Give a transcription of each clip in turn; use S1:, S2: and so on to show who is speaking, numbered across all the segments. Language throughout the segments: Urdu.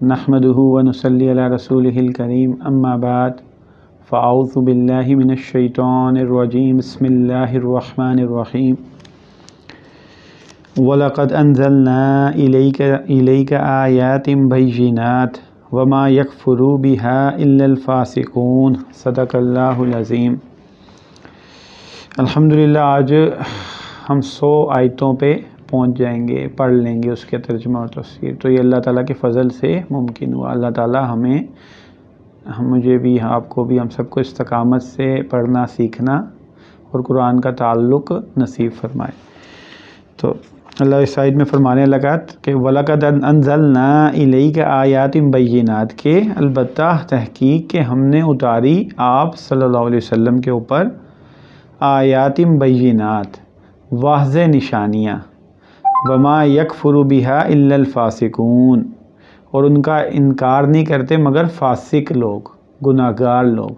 S1: نحمدہ ونصلی علی رسولہ الکریم اما بعد فاعوذ باللہ من الشیطان الرجیم بسم اللہ الرحمن الرحیم وَلَقَدْ أَنزَلْنَا إِلَيْكَ آيَاتٍ بَيِّنَاتٍ وَمَا يَكْفُرُ بِهَا إِلَّا الْفَاسِقُونَ صدق اللہ العظیم۔ الحمدللہ آج ہم 100 آیتوں پہ پہنچ جائیں گے، پڑھ لیں گے اس کے ترجمہ اور تفسیر۔ تو یہ اللہ تعالیٰ کے فضل سے ممکن ہوا۔ اللہ تعالیٰ مجھے بھی، آپ کو بھی، ہم سب کو استقامت سے پڑھنا سیکھنا اور قرآن کا تعلق نصیب فرمائے۔ تو اللہ اس آیت میں فرمانے لگا کہ وَلَقَدْ أَنزَلْنَا إِلَيْكَ آيَاتٍ بَيِّنَاتٍ، کہ البتہ تحقیق کہ ہم نے اتاری آپ صلی اللہ علیہ وسلم کے اوپر آیات بینات، واضح نشانیاں، وما یکفر بہا الا الفاسقون، اور ان کا انکار نہیں کرتے مگر فاسق لوگ، گناہ گار لوگ۔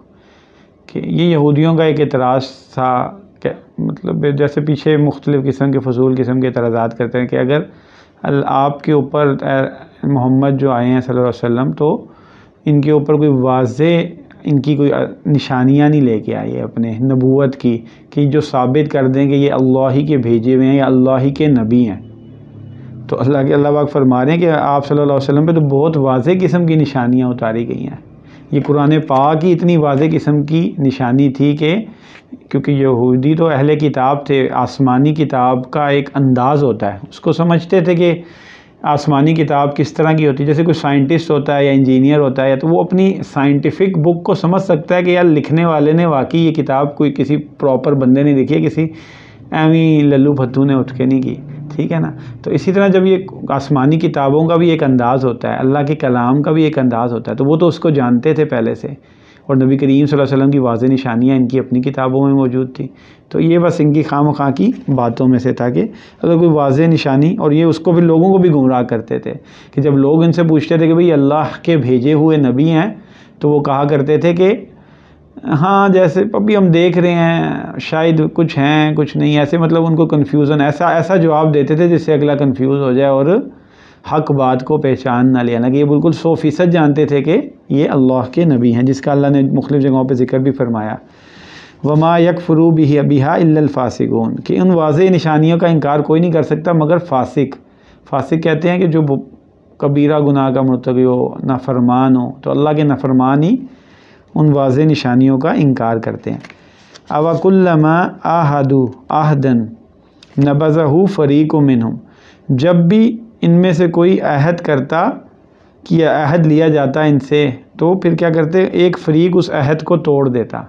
S1: کہ یہ یہودیوں کا ایک اعتراض تھا کہ مطلب جیسے پیچھے مختلف قسم کے فضول قسم کے اعتراضات کرتے ہیں کہ اگر آپ کے اوپر محمد جو آئے ہیں صلی اللہ علیہ وسلم تو ان کے اوپر کوئی واضح ان کی کوئی نشانیاں نہیں لے کے آئی ہے اپنے نبوت کی، کہ جو ثابت کر دیں کہ یہ اللہ ہی کے بھیجے ہوئے ہیں یا اللہ ہی کے نبی ہیں۔ تو اللہ پاک فرما رہے ہیں کہ آپ صلی اللہ علیہ وسلم پہ تو بہت واضح قسم کی نشانیاں اتاری گئی ہیں۔ یہ قرآن پاک کی اتنی واضح قسم کی نشانی تھی کہ کیونکہ یہودی تو اہل کتاب تھے، آسمانی کتاب کا ایک انداز ہوتا ہے، اس کو سمجھتے تھے کہ آسمانی کتاب کس طرح کی ہوتی ہے۔ جیسے کوئی سائنٹسٹ ہوتا ہے یا انجینئر ہوتا ہے تو وہ اپنی سائنٹیفک بک کو سمجھ سکتا ہے کہ یار لکھنے والے نے واقعی یہ کتاب کوئی کسی پراپر بندے نے لکھی ہے، کسی ایویں للو بھتو نے اٹھ کے نہیں کی، ٹھیک ہے نا۔ تو اسی طرح جب یہ آسمانی کتابوں کا بھی ایک انداز ہوتا ہے، اللہ کے کلام کا بھی ایک انداز ہوتا ہے، تو وہ تو اس کو جانتے تھے پہلے سے، اور نبی کریم صلی اللہ علیہ وسلم کی واضح نشانیاں ان کی اپنی کتابوں میں موجود تھی۔ تو یہ بس ان کی خواہ مخواہ کی باتوں میں سے تھا کہ اگر کوئی واضح نشانی، اور یہ اس کو بھی لوگوں کو بھی گمراہ کرتے تھے کہ جب لوگ ان سے پوچھتے تھے کہ بھئی اللہ کے بھیجے ہوئے نبی ہیں، تو وہ کہا کرتے تھے کہ ہاں جیسے ابھی ہم دیکھ رہے ہیں، شاید کچھ ہیں کچھ نہیں، ایسے مطلب ان کو کنفیوژن ایسا جواب دیتے تھے جس سے اگلا کنفیوز ہو جائے اور حق بات کو پہچان نہ لینا، کہ یہ بالکل 100% جانتے تھے کہ یہ اللہ کے نبی ہیں، جس کا اللہ نے مختلف جگہوں پہ ذکر بھی فرمایا۔ وما یکفر بہا الا الفاسقون، کہ ان واضح نشانیوں کا انکار کوئی نہیں کر سکتا مگر فاسق۔ فاسق کہتے ہیں کہ جو کبیرہ گناہ کا مرتکب ہو، نافرمان ہو، تو اللہ کے نافرمان ہی ان واضح نشانیوں کا انکار کرتے ہیں۔ اوَكُلَّمَا عَاهَدُوا عَهْدًا نَبَذَهُ فَرِيقٌ مِّنْهُمْ، جب بھی ان میں سے کوئی عہد کرتا، کہ عہد لیا جاتا ان سے، تو پھر کیا کرتے، ایک فریق اس عہد کو توڑ دیتا۔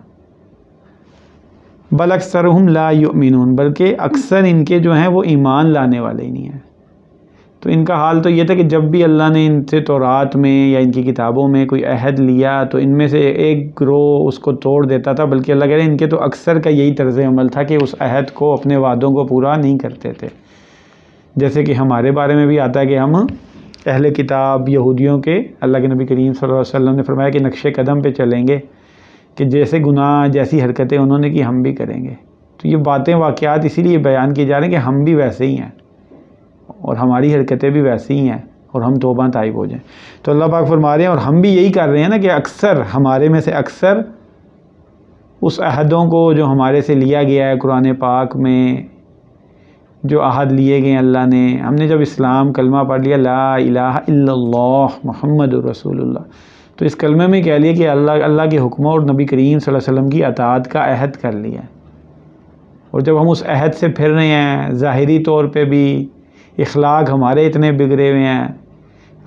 S1: بل اکثرهم لا یؤمنون، بلکہ اکثر ان کے جو ہیں وہ ایمان لانے والے ہی نہیں ہیں۔ تو ان کا حال تو یہ تھا کہ جب بھی اللہ نے ان سے تورات میں یا ان کی کتابوں میں کوئی عہد لیا تو ان میں سے ایک گروہ اس کو توڑ دیتا تھا، بلکہ اللہ کہہ رہے ہیں ان کے تو اکثر کا یہی طرز عمل تھا کہ اس عہد کو، اپنے وعدوں کو پورا نہیں کرتے تھے۔ جیسے کہ ہمارے بارے میں بھی آتا ہے کہ ہم اہل کتاب یہودیوں کے، اللہ کے نبی کریم صلی اللہ علیہ وسلم نے فرمایا کہ نقش قدم پہ چلیں گے، کہ جیسے گناہ جیسی حرکتیں انہوں نے کی ہم بھی کریں گے۔ تو یہ باتیں، واقعات اسی لیے بیان کی جا رہے ہیں کہ ہم بھی ویسے ہی ہیں اور ہماری حرکتیں بھی ویسی ہی ہیں، اور ہم توبہ طائب ہو جائیں۔ تو اللہ پاک فرما رہے ہیں اور ہم بھی یہی کر رہے ہیں نا، کہ اکثر ہمارے میں سے اکثر اس عہدوں کو جو ہمارے سے لیا گیا ہے قرآن پاک میں، جو عہد لیے گئے اللہ نے، ہم نے جب اسلام کلمہ پڑھ لیا لا الہ الا اللہ محمد رسول اللہ، تو اس کلمے میں کہہ لیا کہ اللہ کے حکموں اور نبی کریم صلی اللہ علیہ وسلم کی اطاعت کا عہد کر لیا۔ اور جب ہم اس عہد سے پھر رہے ہیں، ظاہری طور پہ بھی اخلاق ہمارے اتنے بگڑے ہوئے ہیں،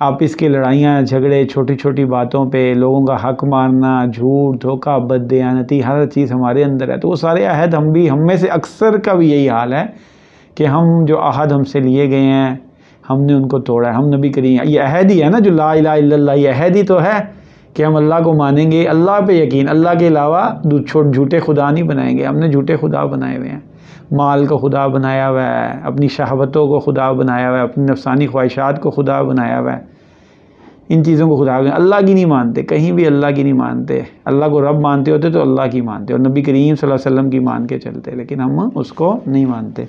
S1: آپس کی لڑائیاں جھگڑے چھوٹی چھوٹی باتوں پہ، لوگوں کا حق مارنا، جھوٹ دھوکہ بددیانتی، ہر چیز ہمارے اندر ہے، تو وہ سارے عہد ہم میں سے اکثر کا بھی یہی حال ہے کہ ہم جو عہد ہم سے لیے گئے ہیں ہم نے ان کو توڑا ہے۔ ہم نبی کریم، یہ عہد ہی ہے نا جو لا الہ الا اللہ، یہ عہد ہی تو ہے کہ ہم اللہ کو مانیں گے، اللہ پہ یقین، اللہ کے علاوہ جھوٹے خدا نہیں بنائیں گے۔ ہم نے جھوٹے خدا بنائے ہوئے ہیں، مال کو خدا بنایا ہوا ہے، اپنی شہوتوں کو خدا بنایا ہوا ہے، اپنی نفسانی خواہشات کو خدا بنایا ہوا ہے، ان چیزوں کو خدا بنایا، اللہ کی نہیں مانتے، کہیں بھی اللہ کی نہیں مانتے۔ اللہ کو رب مانتے ہوتے تو اللہ کی مانتے، اور نبی کریم صلی اللہ علیہ وسلم کی مان کے چلتے، لیکن ہم اس کو نہیں مانتے۔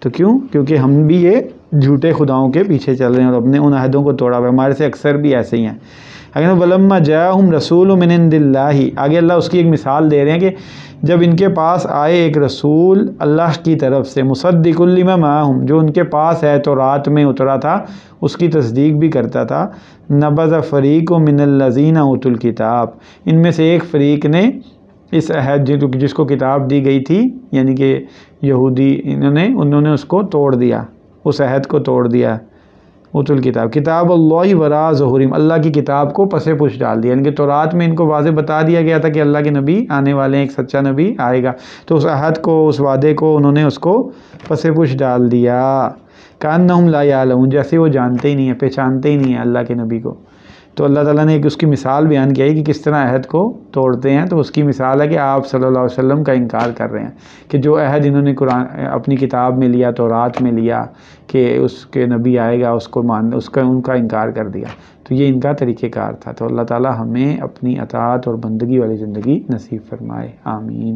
S1: تو کیوں؟ کیونکہ ہم بھی یہ جھوٹے خداؤں کے پیچھے چل رہے ہیں اور اپنے ان عہدوں کو توڑا ہوا ہے. ہمارے سے اکثر بھی ایسے ہی ہیں. اگر وَلَمَّا جَاءَهُمْ رَسُولٌ مِّنْ عِندِ اللَّهِ، آگے اللہ اس کی ایک مثال دے رہے ہیں کہ جب ان کے پاس آئے ایک رسول اللہ کی طرف سے، مُصَدِّقٌ لِّمَا مَعَهُمْ، جو ان کے پاس ہے تورات میں اترا تھا اس کی تصدیق بھی کرتا تھا، نَبَذَ فَرِيقٌ مِّنَ الَّذِينَ أُوتُوا الْكِتَابَ، ان میں سے ایک فریق نے اس عہد جس کو کتاب دی گئی تھی، یعنی کہ یہودی، انہوں نے اس کو توڑ دیا، اس عہد کو توڑ دیا. اوتوا الکتاب کتاب اللہ وراء ظہورہم، اللہ کی کتاب کو پس پش ڈال دیا. یعنی کہ تورات میں ان کو واضح بتا دیا گیا تھا کہ اللہ کے نبی آنے والے ہیں، ایک سچا نبی آئے گا، تو اس عہد کو، اس وعدے کو انہوں نے اس کو پس پش ڈال دیا. کأنہم لا یعلمون، جیسے وہ جانتے ہی نہیں ہیں، پہچانتے ہی نہیں ہیں اللہ کے نبی کو. تو اللہ تعالیٰ نے ایک اس کی مثال بیان کی ہے کہ کس طرح عہد کو توڑتے ہیں. تو اس کی مثال ہے کہ آپ صلی اللہ علیہ وسلم کا انکار کر رہے ہیں کہ جو عہد انہوں نے قرآن اپنی کتاب میں لیا، تورات میں لیا کہ اس کے نبی آئے گا، اس کو ان کا انکار کر دیا. تو یہ ان کا طریقہ کار تھا. تو اللہ تعالیٰ ہمیں اپنی اطاعت اور بندگی والی زندگی نصیب فرمائے. آمین.